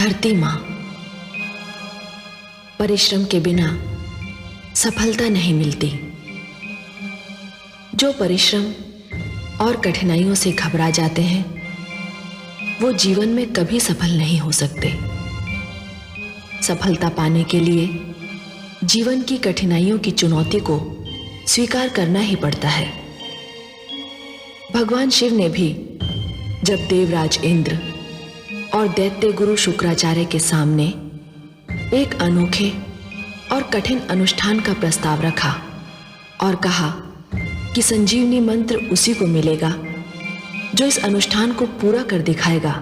धरती माँ, परिश्रम के बिना सफलता नहीं मिलती। जो परिश्रम और कठिनाइयों से घबरा जाते हैं वो जीवन में कभी सफल नहीं हो सकते। सफलता पाने के लिए जीवन की कठिनाइयों की चुनौती को स्वीकार करना ही पड़ता है। भगवान शिव ने भी जब देवराज इंद्र और दैत्य गुरु शुक्राचार्य के सामने एक अनोखे और कठिन अनुष्ठान का प्रस्ताव रखा और कहा कि संजीवनी मंत्र उसी को मिलेगा जो इस अनुष्ठान को पूरा कर दिखाएगा,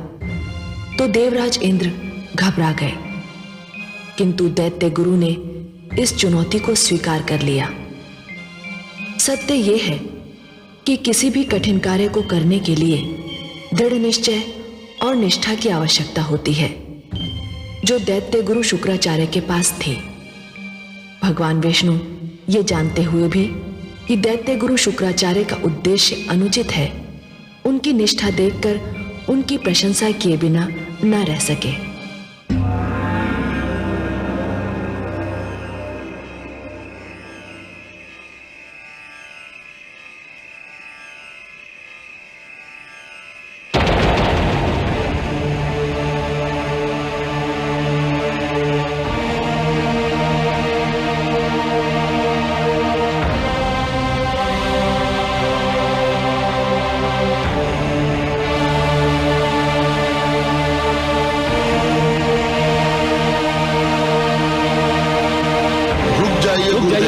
तो देवराज इंद्र घबरा गए। किंतु दैत्य गुरु ने इस चुनौती को स्वीकार कर लिया। सत्य यह है कि किसी भी कठिन कार्य को करने के लिए दृढ़ निश्चय और निष्ठा की आवश्यकता होती है, जो दैत्य गुरु शुक्राचार्य के पास थी। भगवान विष्णु ये जानते हुए भी कि दैत्य गुरु शुक्राचार्य का उद्देश्य अनुचित है, उनकी निष्ठा देखकर उनकी प्रशंसा किए बिना न रह सके।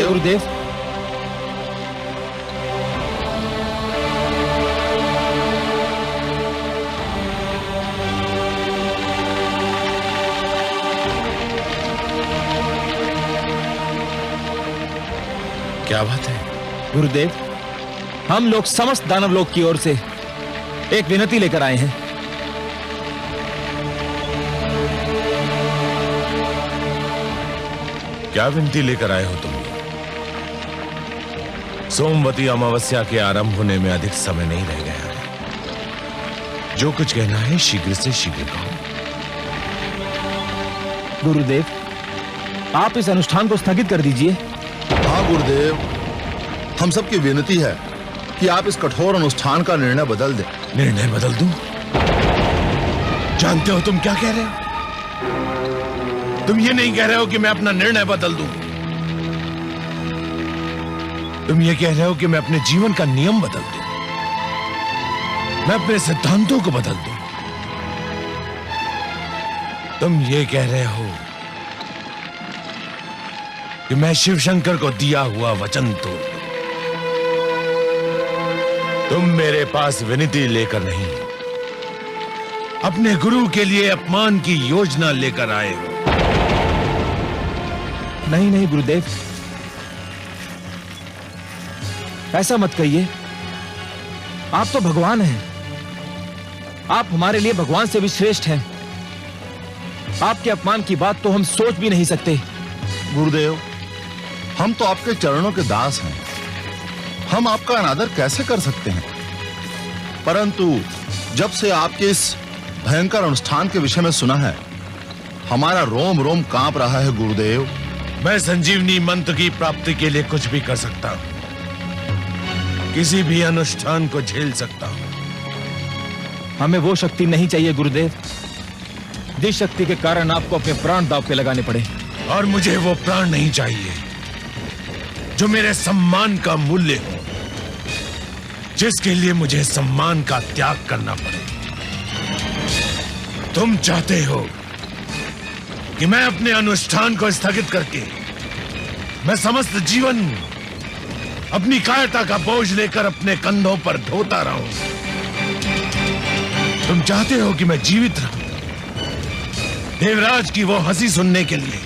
गुरुदेव, क्या बात है? गुरुदेव, हम लोग समस्त दानव लोक की ओर से एक विनती लेकर आए हैं। क्या विनती लेकर आए हो तुम? सोमवती अमावस्या के आरंभ होने में अधिक समय नहीं रह गया है। जो कुछ कहना है शीघ्र से शीघ्र कहो। गुरुदेव, आप इस अनुष्ठान को स्थगित कर दीजिए। हाँ गुरुदेव, हम सबकी विनती है कि आप इस कठोर अनुष्ठान का निर्णय बदल दें। निर्णय बदल दूं? जानते हो तुम क्या कह रहे हो? तुम ये नहीं कह रहे हो कि मैं अपना निर्णय बदल दूं। तुम ये कह रहे हो कि मैं अपने जीवन का नियम बदल दूं, मैं अपने सिद्धांतों को बदल दूं। तुम ये कह रहे हो कि मैं शिव शंकर को दिया हुआ वचन तोड़ दूं। तुम मेरे पास विनती लेकर नहीं, अपने गुरु के लिए अपमान की योजना लेकर आए हो। नहीं नहीं गुरुदेव, ऐसा मत कहिए। आप तो भगवान हैं, आप हमारे लिए भगवान से भी श्रेष्ठ हैं। आपके अपमान की बात तो हम सोच भी नहीं सकते। गुरुदेव, हम तो आपके चरणों के दास हैं, हम आपका अनादर कैसे कर सकते हैं? परंतु जब से आपके इस भयंकर अनुष्ठान के विषय में सुना है, हमारा रोम रोम कांप रहा है गुरुदेव। मैं संजीवनी मंत्र की प्राप्ति के लिए कुछ भी कर सकता हूं, किसी भी अनुष्ठान को झेल सकता हूं। हमें वो शक्ति नहीं चाहिए गुरुदेव, जिस शक्ति के कारण आपको अपने प्राण दांव पे लगाने पड़े। और मुझे वो प्राण नहीं चाहिए जो मेरे सम्मान का मूल्य हो, जिसके लिए मुझे सम्मान का त्याग करना पड़े। तुम चाहते हो कि मैं अपने अनुष्ठान को स्थगित करके मैं समस्त जीवन अपनी कायरता का बोझ लेकर अपने कंधों पर ढोता रहूं। तुम चाहते हो कि मैं जीवित रहूं, देवराज की वो हंसी सुनने के लिए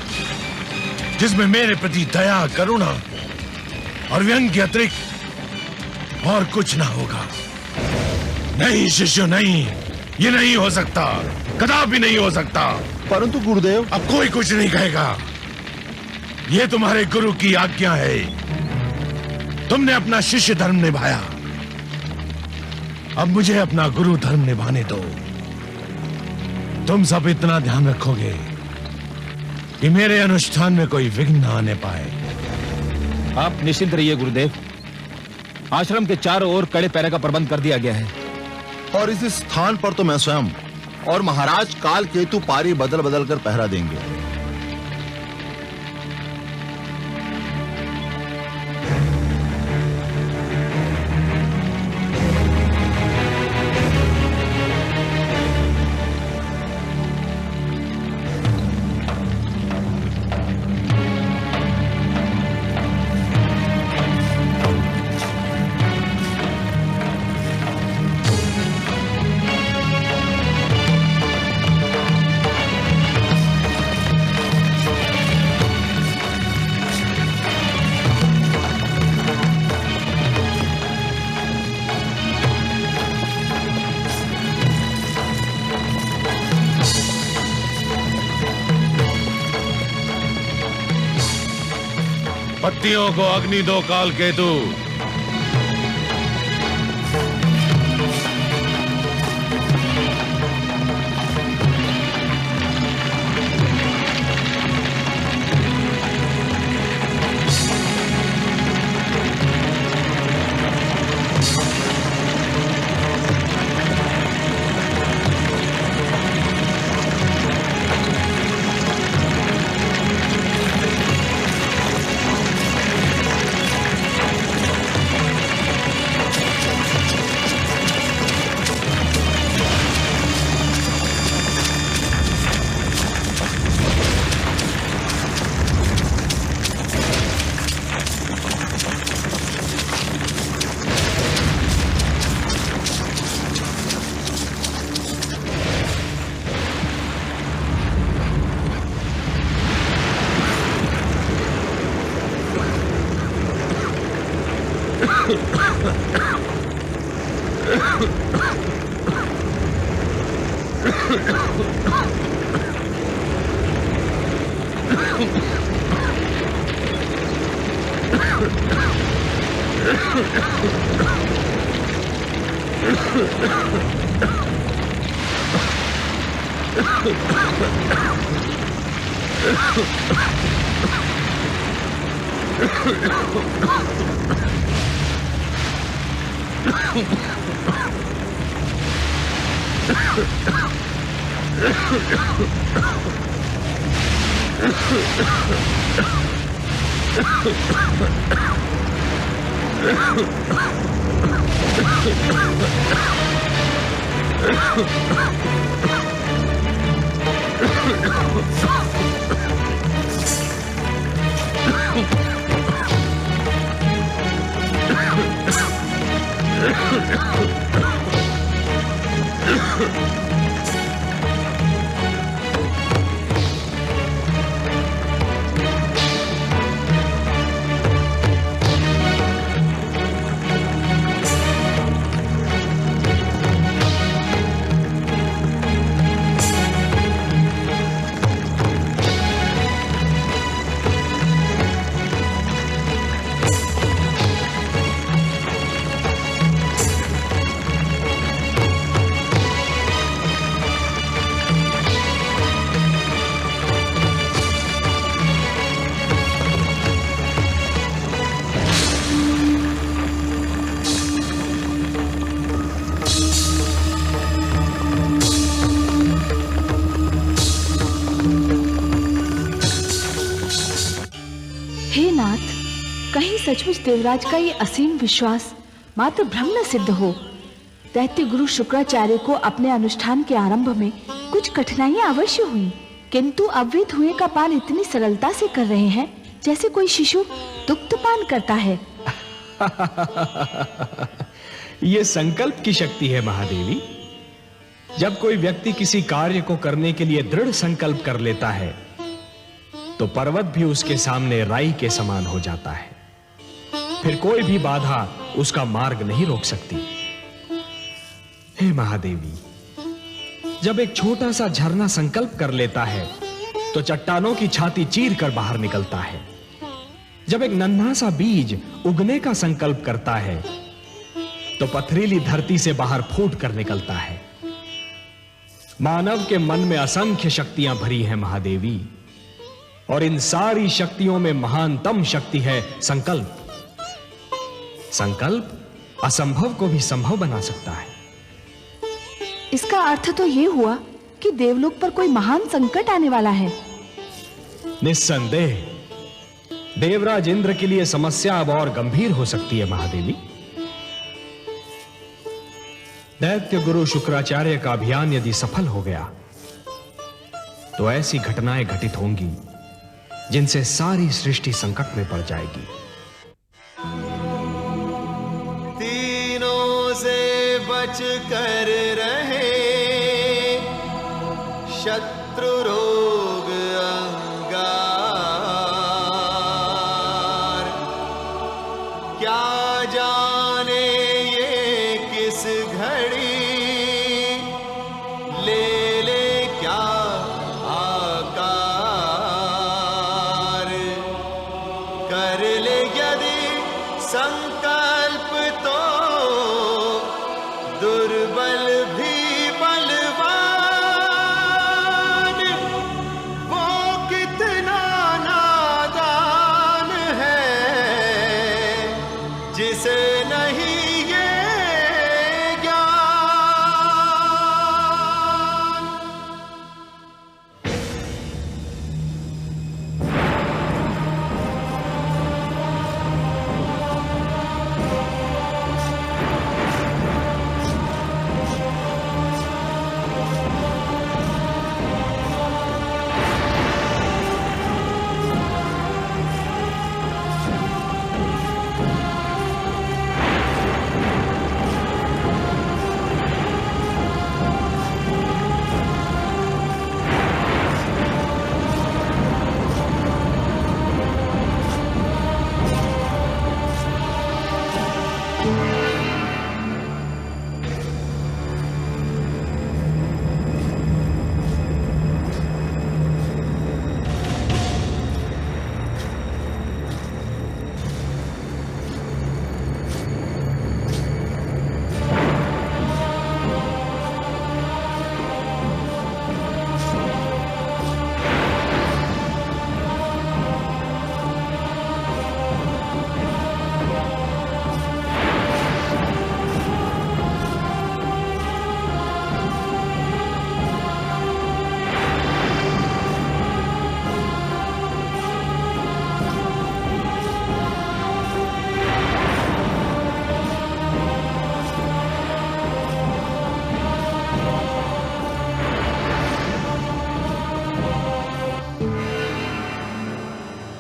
जिसमें मेरे प्रति दया, करुणा और व्यंग के अतिरिक्त और कुछ ना होगा। नहीं शिष्य, नहीं, ये नहीं हो सकता, कदापि नहीं हो सकता। परंतु गुरुदेव, अब कोई कुछ नहीं कहेगा। ये तुम्हारे गुरु की आज्ञा है। तुमने अपना शिष्य धर्म निभाया, अब मुझे अपना गुरु धर्म निभाने दो। तुम सब इतना ध्यान रखोगे कि मेरे अनुष्ठान में कोई विघ्न न आने पाए। आप निश्चिंत रहिए गुरुदेव, आश्रम के चारों ओर कड़े पहरे का प्रबंध कर दिया गया है। और इस स्थान पर तो मैं स्वयं और महाराज काल केतु पारी बदल बदल कर पहरा देंगे। पत्तियों को अग्नि दो काल केतु। सचमुच देवराज का ये असीम विश्वास मात्र भ्रम न सिद्ध हो। दैत्य गुरु शुक्राचार्य को अपने अनुष्ठान के आरंभ में कुछ कठिनाइयां अवश्य हुई, किंतु अब वे धुएं का पान इतनी सरलता से कर रहे हैं जैसे कोई शिशु दुग्ध पान करता है। ये संकल्प की शक्ति है महादेवी। जब कोई व्यक्ति किसी कार्य को करने के लिए दृढ़ संकल्प कर लेता है तो पर्वत भी उसके सामने राई के समान हो जाता है। फिर कोई भी बाधा उसका मार्ग नहीं रोक सकती। हे महादेवी, जब एक छोटा सा झरना संकल्प कर लेता है तो चट्टानों की छाती चीर कर बाहर निकलता है। जब एक नन्हा सा बीज उगने का संकल्प करता है तो पथरीली धरती से बाहर फूट कर निकलता है। मानव के मन में असंख्य शक्तियां भरी हैं महादेवी, और इन सारी शक्तियों में महानतम शक्ति है संकल्प। संकल्प असंभव को भी संभव बना सकता है। इसका अर्थ तो ये हुआ कि देवलोक पर कोई महान संकट आने वाला है। निस्संदेह देवराज इंद्र के लिए समस्या अब और गंभीर हो सकती है महादेवी। दैत्य गुरु शुक्राचार्य का अभियान यदि सफल हो गया तो ऐसी घटनाएं घटित होंगी जिनसे सारी सृष्टि संकट में पड़ जाएगी। तीनों से बच कर रहे, शत्रु रोग अंगार, क्या जाने ये किस घड़ी ले ले क्या आकार, कर ले यदि संकल्प तो दुर्बल भी बलवान, वो कितना नादान है जिसे नहीं ये ज्ञान।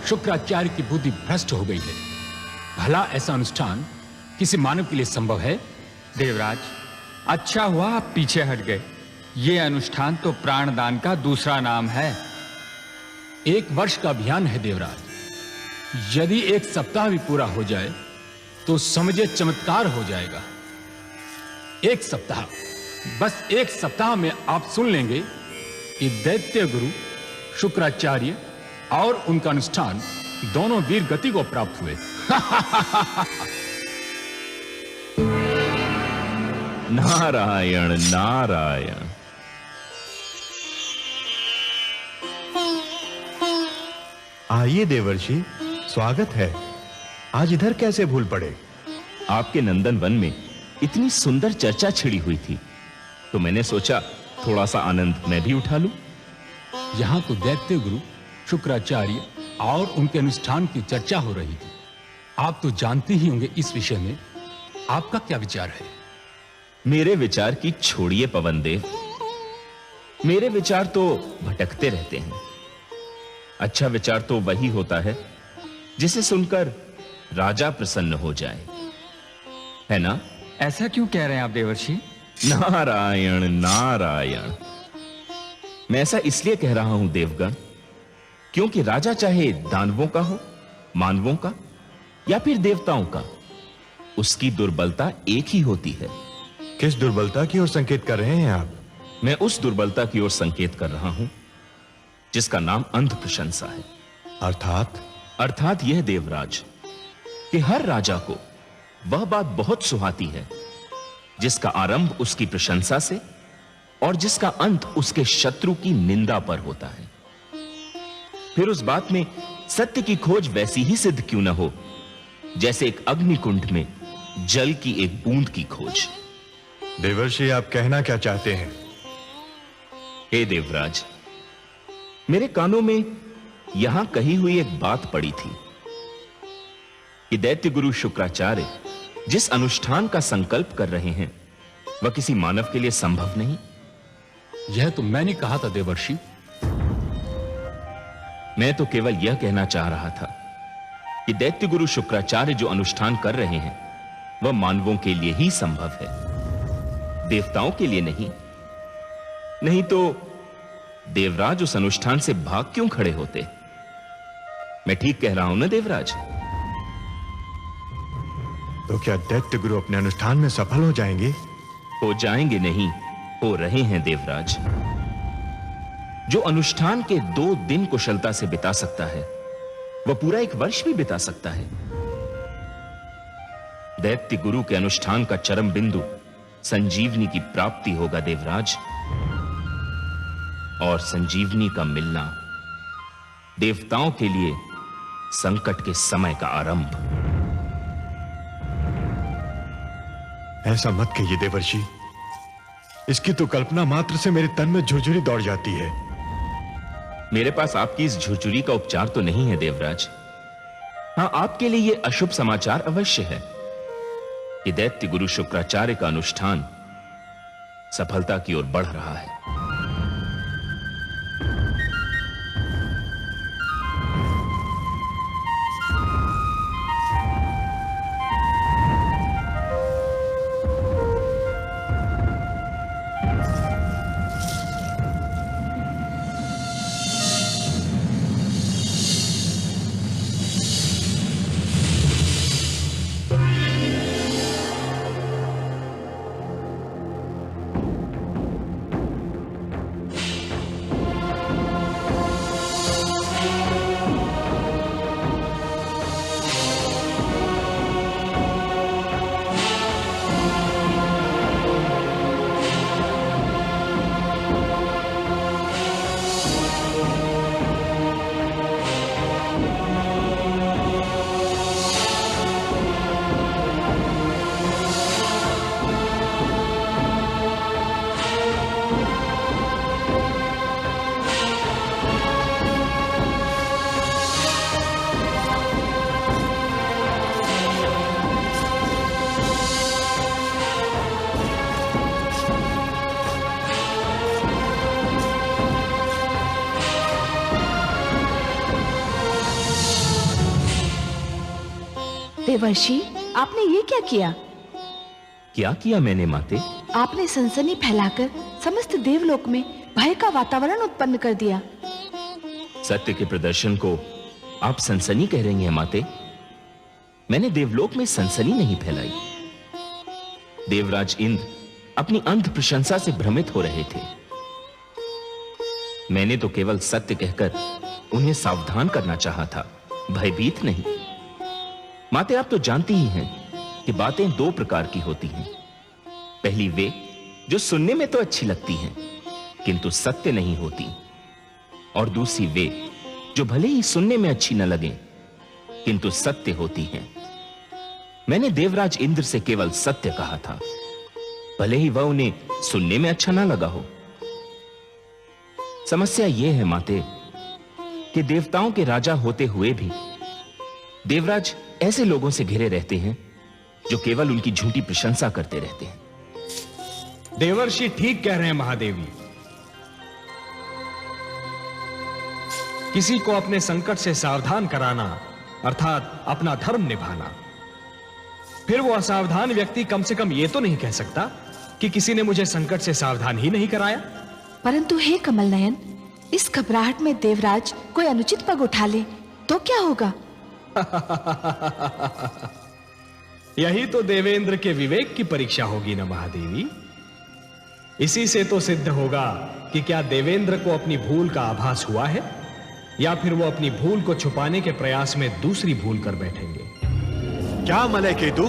शुक्राचार्य की बुद्धि भ्रष्ट हो गई है। भला ऐसा अनुष्ठान किसी मानव के लिए संभव है? देवराज, अच्छा हुआ आप पीछे हट गए। ये अनुष्ठान तो प्राणदान का दूसरा नाम है। 1 वर्ष का अभियान है देवराज। यदि 1 सप्ताह भी पूरा हो जाए तो समझे चमत्कार हो जाएगा। 1 सप्ताह, बस 1 सप्ताह में आप सुन लेंगे कि दैत्य गुरु शुक्राचार्य और उनका अनुष्ठान दोनों वीर गति को प्राप्त हुए। नारायण नारायण। आइए देवर्षि, स्वागत है। आज इधर कैसे भूल पड़े? आपके नंदन वन में इतनी सुंदर चर्चा छिड़ी हुई थी तो मैंने सोचा थोड़ा सा आनंद मैं भी उठा लूं। यहां तो दैत्य गुरु शुक्राचार्य और उनके अनुष्ठान की चर्चा हो रही थी। आप तो जानते ही होंगे इस विषय में। आपका क्या विचार है? मेरे विचार की छोड़िए पवन देव, मेरे विचार तो भटकते रहते हैं। अच्छा विचार तो वही होता है जिसे सुनकर राजा प्रसन्न हो जाए, है ना? ऐसा क्यों कह रहे हैं आप देवर्षि? नारायण नारायण। मैं ऐसा इसलिए कह रहा हूं देवगण, क्योंकि राजा चाहे दानवों का हो, मानवों का या फिर देवताओं का, उसकी दुर्बलता एक ही होती है। किस दुर्बलता की ओर संकेत कर रहे हैं आप? मैं उस दुर्बलता की ओर संकेत कर रहा हूं जिसका नाम अंध प्रशंसा है। अर्थात यह देवराज कि हर राजा को वह बात बहुत सुहाती है जिसका आरंभ उसकी प्रशंसा से और जिसका अंत उसके शत्रु की निंदा पर होता है। फिर उस बात में सत्य की खोज वैसी ही सिद्ध क्यों न हो जैसे एक अग्निकुंड में जल की एक बूंद की खोज। देवर्षि, आप कहना क्या चाहते हैं? हे देवराज, मेरे कानों में यहां कही हुई एक बात पड़ी थी कि दैत्य गुरु शुक्राचार्य जिस अनुष्ठान का संकल्प कर रहे हैं वह किसी मानव के लिए संभव नहीं। यह तो मैंने कहा था देवर्षि। मैं तो केवल यह कहना चाह रहा था कि दैत्य गुरु शुक्राचार्य जो अनुष्ठान कर रहे हैं वह मानवों के लिए ही संभव है, देवताओं के लिए नहीं। नहीं तो देवराज उस अनुष्ठान से भाग क्यों खड़े होते? मैं ठीक कह रहा हूं ना देवराज? तो क्या दैत्य गुरु अपने अनुष्ठान में सफल हो जाएंगे? हो जाएंगे नहीं, हो रहे हैं देवराज। जो अनुष्ठान के 2 दिन कुशलता से बिता सकता है वह पूरा 1 वर्ष भी बिता सकता है। दैत्य गुरु के अनुष्ठान का चरम बिंदु संजीवनी की प्राप्ति होगा देवराज, और संजीवनी का मिलना देवताओं के लिए संकट के समय का आरंभ। ऐसा मत कहिए देवर्षि, इसकी तो कल्पना मात्र से मेरे तन में झुरझुरी दौड़ जाती है। मेरे पास आपकी इस झुरझुरी का उपचार तो नहीं है देवराज। हां, आपके लिए यह अशुभ समाचार अवश्य है कि दैत्य गुरु शुक्राचार्य का अनुष्ठान सफलता की ओर बढ़ रहा है। देवर्षि, आपने ये क्या किया? क्या किया मैंने माते? आपने सनसनी फैलाकर समस्त देवलोक में भय का वातावरण उत्पन्न कर दिया। सत्य के प्रदर्शन को आप सनसनी कह रही हैं माते? मैंने देवलोक में सनसनी नहीं फैलाई। देवराज इंद्र अपनी अंध प्रशंसा से भ्रमित हो रहे थे। मैंने तो केवल सत्य कहकर उन्हें सावधान करना चाहा था, भयभीत नहीं। माते, आप तो जानती ही हैं कि बातें 2 प्रकार की होती हैं। पहली वे जो सुनने में तो अच्छी लगती हैं किंतु सत्य नहीं होती, और दूसरी वे जो भले ही सुनने में अच्छी न लगें किंतु सत्य होती हैं। मैंने देवराज इंद्र से केवल सत्य कहा था, भले ही वह उन्हें सुनने में अच्छा ना लगा हो। समस्या यह है माते कि देवताओं के राजा होते हुए भी देवराज ऐसे लोगों से घिरे रहते हैं जो केवल उनकी झूठी प्रशंसा करते रहते हैं। देवर्षि ठीक कह रहे हैं महादेवी। किसी को अपने संकट से सावधान कराना अर्थात अपना धर्म निभाना, फिर वो असावधान व्यक्ति कम से कम ये तो नहीं कह सकता कि किसी ने मुझे संकट से सावधान ही नहीं कराया। परंतु हे कमल नयन, इस घबराहट में देवराज कोई अनुचित पग उठा ले तो क्या होगा? यही तो देवेंद्र के विवेक की परीक्षा होगी ना महादेवी। इसी से तो सिद्ध होगा कि क्या देवेंद्र को अपनी भूल का आभास हुआ है या फिर वो अपनी भूल को छुपाने के प्रयास में दूसरी भूल कर बैठेंगे। क्या मलय केतु,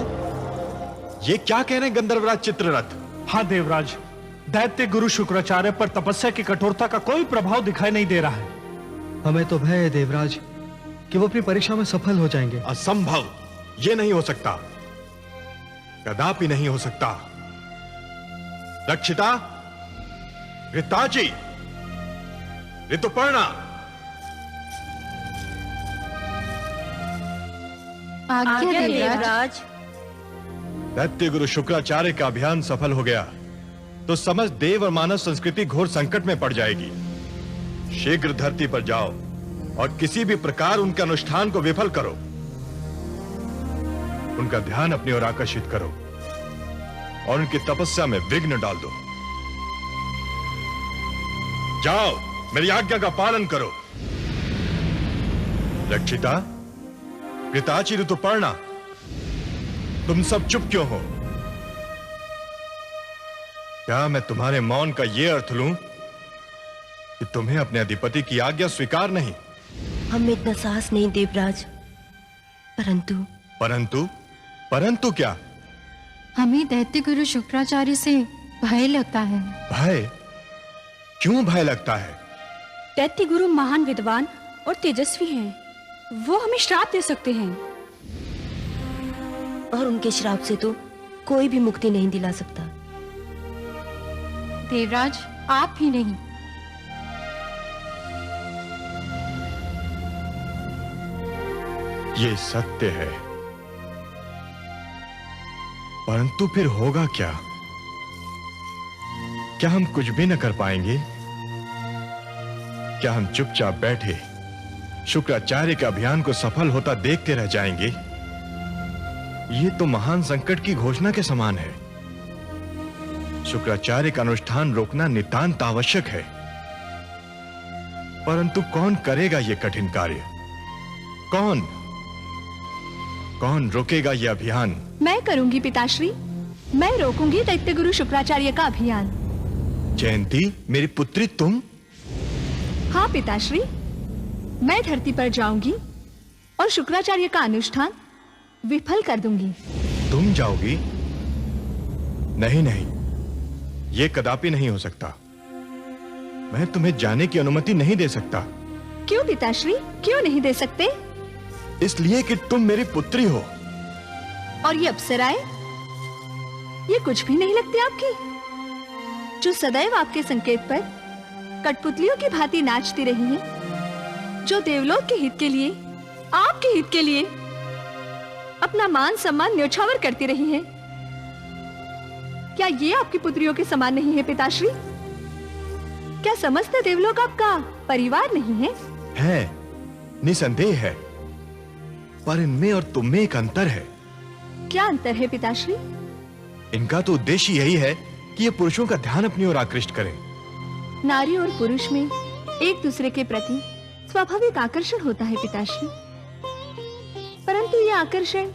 ये क्या कह रहे हैं गंधर्वराज चित्ररथ? हाँ देवराज, दैत्य गुरु शुक्राचार्य पर तपस्या की कठोरता का कोई प्रभाव दिखाई नहीं दे रहा है। हमें तो भय है देवराज कि वो अपनी परीक्षा में सफल हो जाएंगे। असंभव, ये नहीं हो सकता, कदापि नहीं हो सकता। रक्षिता, ऋताची, ऋतुपर्णा, आज्ञा देवराज। दैत्य गुरु शुक्राचार्य का अभियान सफल हो गया तो समस्त देव और मानव संस्कृति घोर संकट में पड़ जाएगी। शीघ्र धरती पर जाओ और किसी भी प्रकार उनके अनुष्ठान को विफल करो। उनका ध्यान अपनी ओर आकर्षित करो और उनकी तपस्या में विघ्न डाल दो। जाओ, मेरी आज्ञा का पालन करो। रक्षिता, ऋताची, ऋतुपर्णा, तुम सब चुप क्यों हो? क्या मैं तुम्हारे मौन का यह अर्थ लूं कि तुम्हें अपने अधिपति की आज्ञा स्वीकार नहीं? हमें इतना साहस नहीं देवराज, परंतु क्या? हमें दैत्य गुरु शुक्राचार्य से भय लगता है। भय? क्यों भय लगता है? दैत्य गुरु महान विद्वान और तेजस्वी हैं। वो हमें श्राप दे सकते हैं और उनके श्राप से तो कोई भी मुक्ति नहीं दिला सकता। देवराज, आप भी नहीं। ये सत्य है, परंतु फिर होगा क्या? क्या हम कुछ भी न कर पाएंगे? क्या हम चुपचाप बैठे शुक्राचार्य के अभियान को सफल होता देखते रह जाएंगे? ये तो महान संकट की घोषणा के समान है। शुक्राचार्य का अनुष्ठान रोकना नितांत आवश्यक है, परंतु कौन करेगा यह कठिन कार्य? कौन रोकेगा यह अभियान? मैं करूंगी पिताश्री, मैं रोकूंगी दैत्य गुरु शुक्राचार्य का अभियान। जयंती, मेरी पुत्री तुम? हाँ पिताश्री, मैं धरती पर जाऊंगी और शुक्राचार्य का अनुष्ठान विफल कर दूंगी। तुम जाओगी? नहीं, यह कदापि नहीं हो सकता। मैं तुम्हें जाने की अनुमति नहीं दे सकता। क्यों पिताश्री, क्यों नहीं दे सकते? इसलिए कि तुम मेरी पुत्री हो। और ये अप्सराएं, ये कुछ भी नहीं लगती आपकी, जो सदैव आपके संकेत पर कठपुतलियों की भांति नाचती रही हैं, जो देवलोक के हित के लिए, आपके हित के लिए अपना मान सम्मान न्योछावर करती रही हैं। क्या ये आपकी पुत्रियों के समान नहीं है पिताश्री? क्या समस्त देवलोक आपका परिवार नहीं है? है, निसंदेह है, पर इनमें और तुम में एक अंतर है। क्या अंतर है पिताश्री? इनका तो उद्देश्य यही है कि ये पुरुषों का ध्यान अपनी ओर आकृष्ट करें। नारी और पुरुष में एक दूसरे के प्रति स्वाभाविक आकर्षण होता है पिताश्री, परंतु यह आकर्षण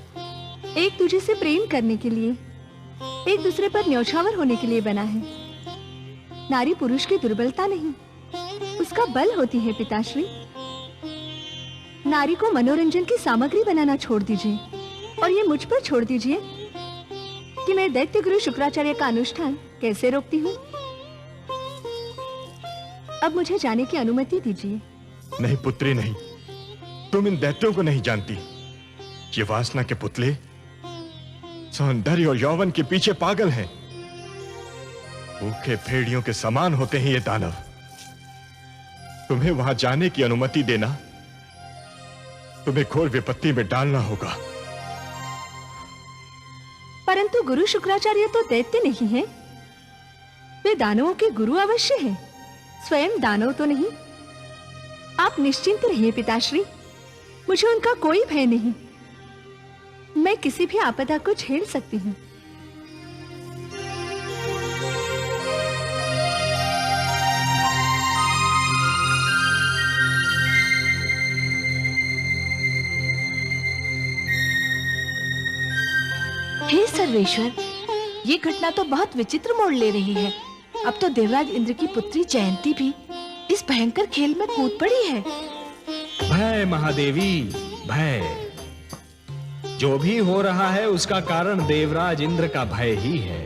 एक दूसरे से प्रेम करने के लिए, एक दूसरे पर न्योछावर होने के लिए बना है। नारी पुरुष की दुर्बलता नहीं, उसका बल होती है पिताश्री। नारी को मनोरंजन की सामग्री बनाना छोड़ दीजिए और ये मुझ पर छोड़ दीजिए कि मैं दैत्य गुरु शुक्राचार्य का अनुष्ठान कैसे रोकती हूँ। अब मुझे जाने की अनुमति दीजिए। नहीं पुत्री, नहीं, तुम इन दैत्यों को नहीं जानती। ये वासना के पुतले सौंदर्य और यौवन के पीछे पागल हैं। भूखे भेड़ियों के समान होते हैं ये दानव। तुम्हें वहां जाने की अनुमति देना तुम्हें घोर विपत्ति में डालना होगा। परंतु गुरु शुक्राचार्य तो दैत्य नहीं है, वे दानवों के गुरु अवश्य हैं, स्वयं दानव तो नहीं। आप निश्चिंत रहिए पिताश्री, मुझे उनका कोई भय नहीं। मैं किसी भी आपदा को झेल सकती हूँ। हे सर्वेश्वर, ये घटना तो बहुत विचित्र मोड़ ले रही है। अब तो देवराज इंद्र की पुत्री जयंती भी इस भयंकर खेल में कूद पड़ी है। भय महादेवी, भय। जो भी हो रहा है उसका कारण देवराज इंद्र का भय ही है।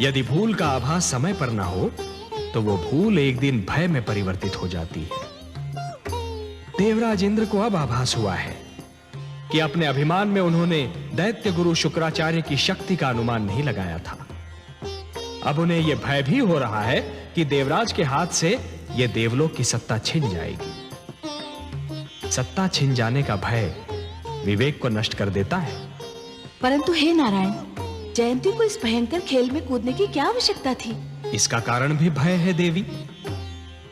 यदि भूल का आभास समय पर ना हो तो वो भूल एक दिन भय में परिवर्तित हो जाती है। देवराज इंद्र को अब आभास हुआ है कि अपने अभिमान में उन्होंने दैत्य गुरु शुक्राचार्य की शक्ति का अनुमान नहीं लगाया था। अब उन्हें यह भय भी हो रहा है कि देवराज के हाथ से यह देवलोक की सत्ता छिन जाएगी। सत्ता छिन जाने का भय विवेक को नष्ट कर देता है। परंतु हे नारायण, जयंती को इस भयंकर खेल में कूदने की क्या आवश्यकता थी? इसका कारण भी भय है देवी।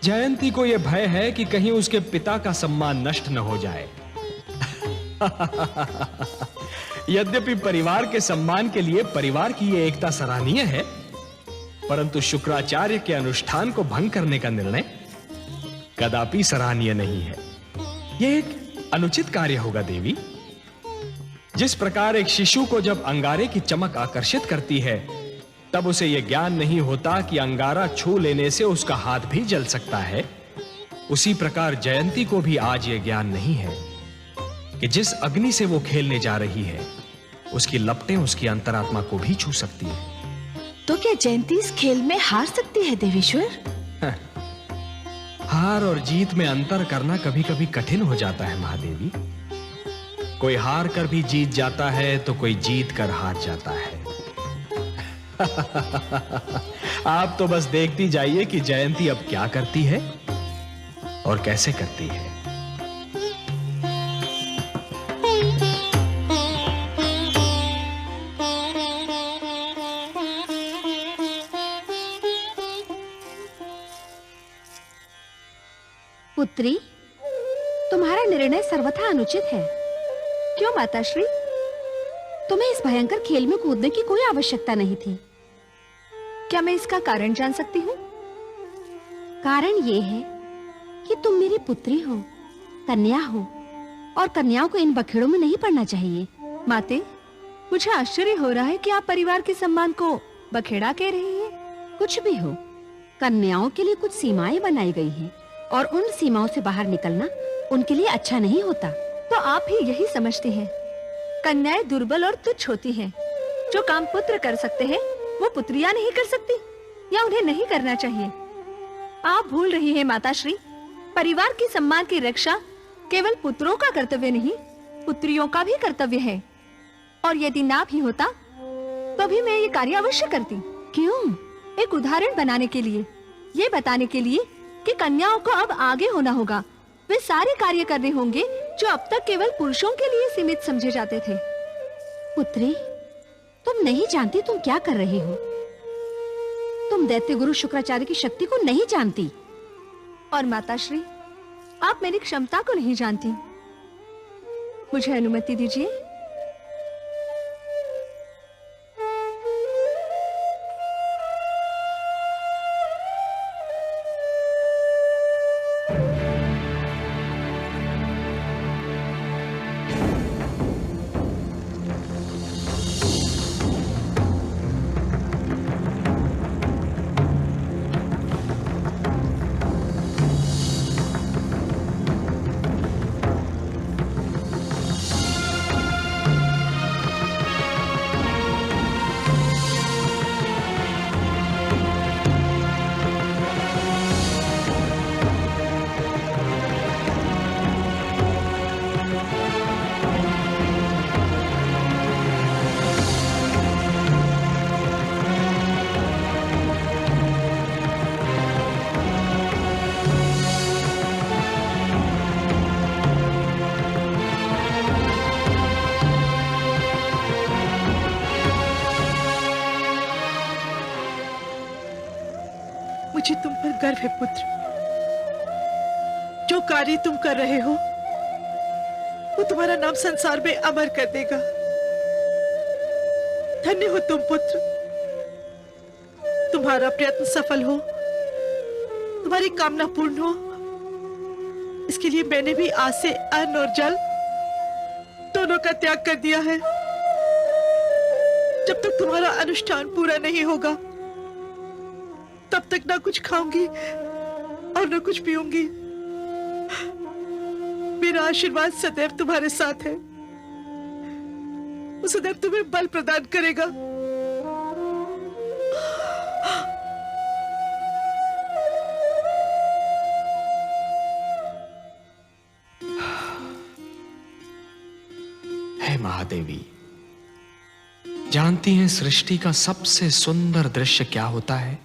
जयंती को यह भय है कि कहीं उसके पिता का सम्मान नष्ट न हो जाए। यद्यपि परिवार के सम्मान के लिए परिवार की यह एकता सराहनीय है, परंतु शुक्राचार्य के अनुष्ठान को भंग करने का निर्णय कदापि सराहनीय नहीं है। यह एक अनुचित कार्य होगा देवी। जिस प्रकार एक शिशु को जब अंगारे की चमक आकर्षित करती है, तब उसे यह ज्ञान नहीं होता कि अंगारा छू लेने से उसका हाथ भी जल सकता है, उसी प्रकार जयंती को भी आज यह ज्ञान नहीं है कि जिस अग्नि से वो खेलने जा रही है, उसकी लपटें उसकी अंतरात्मा को भी छू सकती है। तो क्या जयंती इस खेल में हार सकती है देवेश्वर? हार और जीत में अंतर करना कभी कभी कठिन हो जाता है महादेवी। कोई हार कर भी जीत जाता है तो कोई जीत कर हार जाता है। आप तो बस देखती जाइए कि जयंती अब क्या करती है और कैसे करती है। पुत्री, तुम्हारा निर्णय सर्वथा अनुचित है। क्यों माताश्री? तुम्हें इस भयंकर खेल में कूदने की कोई आवश्यकता नहीं थी। क्या मैं इसका कारण जान सकती हूँ? कारण ये है कि तुम मेरी पुत्री हो, कन्या हो, और कन्याओं को इन बखेड़ों में नहीं पड़ना चाहिए। माते, मुझे आश्चर्य हो रहा है कि आप परिवार के सम्मान को बखेड़ा कह रही हैं। कुछ भी हो, कन्याओं के लिए कुछ सीमाएं बनाई गई हैं, और उन सीमाओं से बाहर निकलना उनके लिए अच्छा नहीं होता। तो आप ही यही समझती हैं? कन्याएं दुर्बल और तुच्छ होती हैं। जो काम पुत्र कर सकते हैं वो पुत्रियां नहीं कर सकती, या उन्हें नहीं करना चाहिए। आप भूल रही हैं माताश्री, परिवार के सम्मान की रक्षा केवल पुत्रों का कर्तव्य नहीं, पुत्रियों का भी कर्तव्य है। और यदि ना भी होता तो भी मैं ये कार्य अवश्य करती। क्यों? एक उदाहरण बनाने के लिए, ये बताने के लिए कि कन्याओं को अब आगे होना होगा। वे सारे कार्य करने होंगे जो अब तक केवल पुरुषों के लिए सीमित समझे जाते थे। पुत्री, तुम नहीं जानती तुम क्या कर रही हो। तुम दैत्य गुरु शुक्राचार्य की शक्ति को नहीं जानती। और माताश्री, आप मेरी क्षमता को नहीं जानती। मुझे अनुमति दीजिए। मुझे तुम पर गर्व है पुत्र। जो कार्य तुम कर रहे हो वो तुम्हारा नाम संसार में अमर कर देगा। धन्य हो तुम पुत्र। तुम्हारा प्रयत्न सफल हो, तुम्हारी कामना पूर्ण हो, इसके लिए मैंने भी आज से अन्न और जल दोनों का त्याग कर दिया है। जब तक तुम्हारा अनुष्ठान पूरा नहीं होगा तब तक ना कुछ खाऊंगी और ना कुछ पीऊंगी। मेरा आशीर्वाद सदैव तुम्हारे साथ है। वो सदैव तुम्हें बल प्रदान करेगा। है महादेवी। जानती हैं सृष्टि का सबसे सुंदर दृश्य क्या होता है?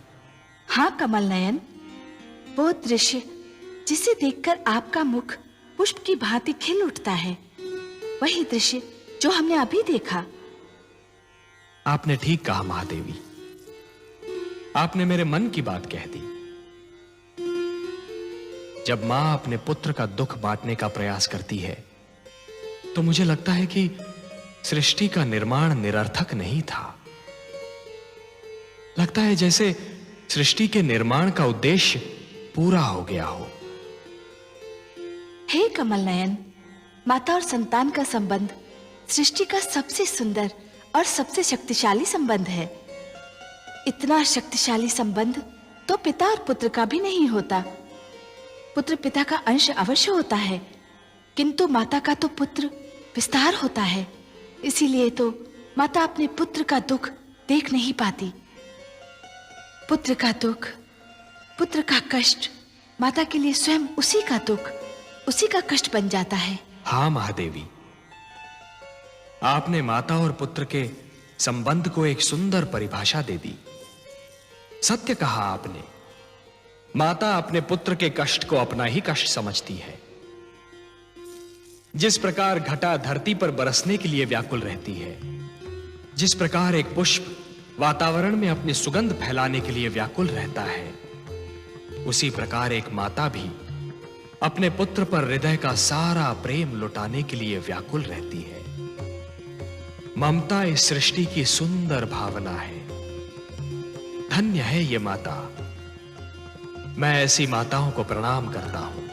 हाँ कमल नयन, वो दृश्य जिसे देखकर आपका मुख पुष्प की भांति खिल उठता है, वही दृश्य जो हमने अभी देखा। आपने ठीक कहा महादेवी, आपने मेरे मन की बात कह दी। जब मां अपने पुत्र का दुख बांटने का प्रयास करती है तो मुझे लगता है कि सृष्टि का निर्माण निरर्थक नहीं था। लगता है जैसे सृष्टि के निर्माण का उद्देश्य पूरा हो गया हो। हे कमल नयन, माता और संतान का संबंध सृष्टि का सबसे सुंदर और सबसे शक्तिशाली संबंध है। इतना शक्तिशाली संबंध तो पिता और पुत्र का भी नहीं होता। पुत्र पिता का अंश अवश्य होता है, किंतु माता का तो पुत्र विस्तार होता है। इसीलिए तो माता अपने पुत्र का दुख देख नहीं पाती। पुत्र का दुख, पुत्र का कष्ट माता के लिए स्वयं उसी का दुख, उसी का कष्ट बन जाता है। हाँ महादेवी, आपने माता और पुत्र के संबंध को एक सुंदर परिभाषा दे दी। सत्य कहा आपने, माता अपने पुत्र के कष्ट को अपना ही कष्ट समझती है। जिस प्रकार घटा धरती पर बरसने के लिए व्याकुल रहती है, जिस प्रकार एक पुष्प वातावरण में अपनी सुगंध फैलाने के लिए व्याकुल रहता है, उसी प्रकार एक माता भी अपने पुत्र पर हृदय का सारा प्रेम लुटाने के लिए व्याकुल रहती है। ममता इस सृष्टि की सुंदर भावना है। धन्य है ये माता। मैं ऐसी माताओं को प्रणाम करता हूं।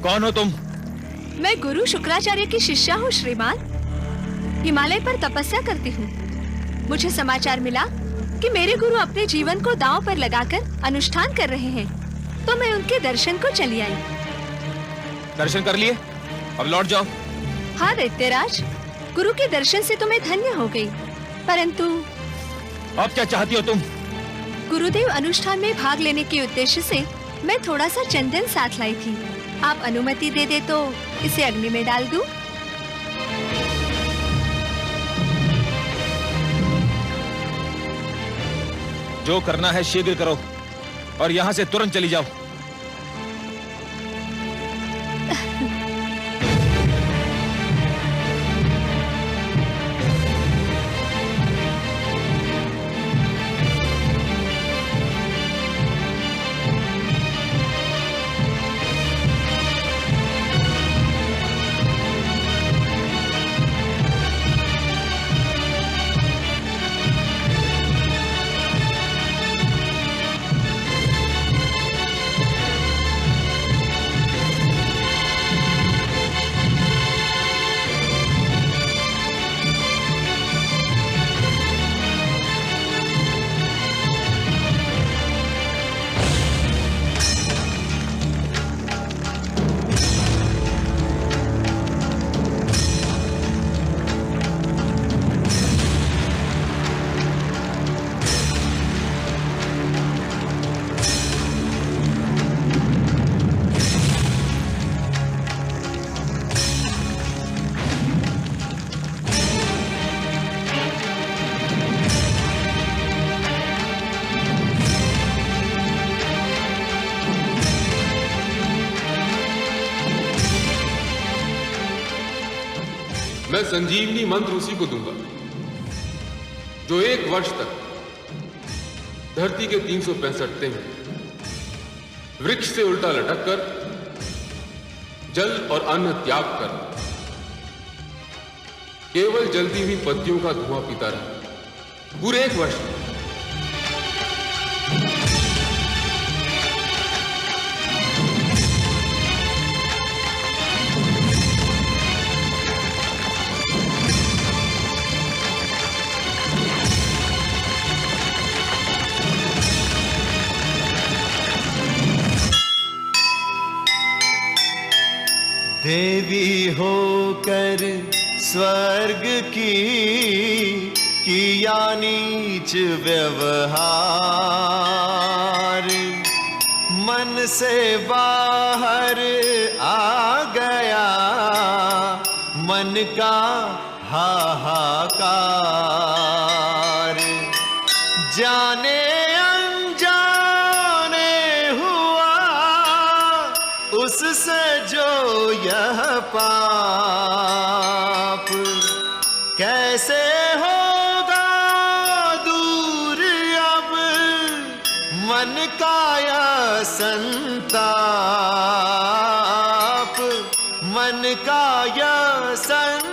कौन हो तुम? मैं गुरु शुक्राचार्य की शिष्या हूँ श्रीमान। हिमालय पर तपस्या करती हूँ। मुझे समाचार मिला कि मेरे गुरु अपने जीवन को दांव पर लगाकर अनुष्ठान कर रहे हैं, तो मैं उनके दर्शन को चली आई। दर्शन कर लिए? अब लौट जाओ। हाँ दैत्यराज, गुरु के दर्शन से तो मैं धन्य हो गई, परंतु अब क्या चाहती हो तुम? गुरुदेव अनुष्ठान में भाग लेने के उद्देश्य से मैं थोड़ा सा चंदन साथ लाई थी। आप अनुमति दे दे तो इसे अग्नि में डाल दूं? जो करना है शीघ्र करो और यहां से तुरंत चली जाओ। संजीवनी मंत्र उसी को दूंगा जो 1 वर्ष तक धरती के 365 दिन वृक्ष से उल्टा लटक कर जल और अन्न त्याग कर केवल जलती हुई पत्तियों का धुआं पीता रहा पूरे 1 वर्ष। देवी होकर स्वर्ग की किया नीच व्यवहार, मन से बाहर आ गया मन का हाहाकार। जाने अनजाने हुआ उससे जो यह पाप, कैसे होगा दूर अब मन का यह संताप, मन का यह संताप।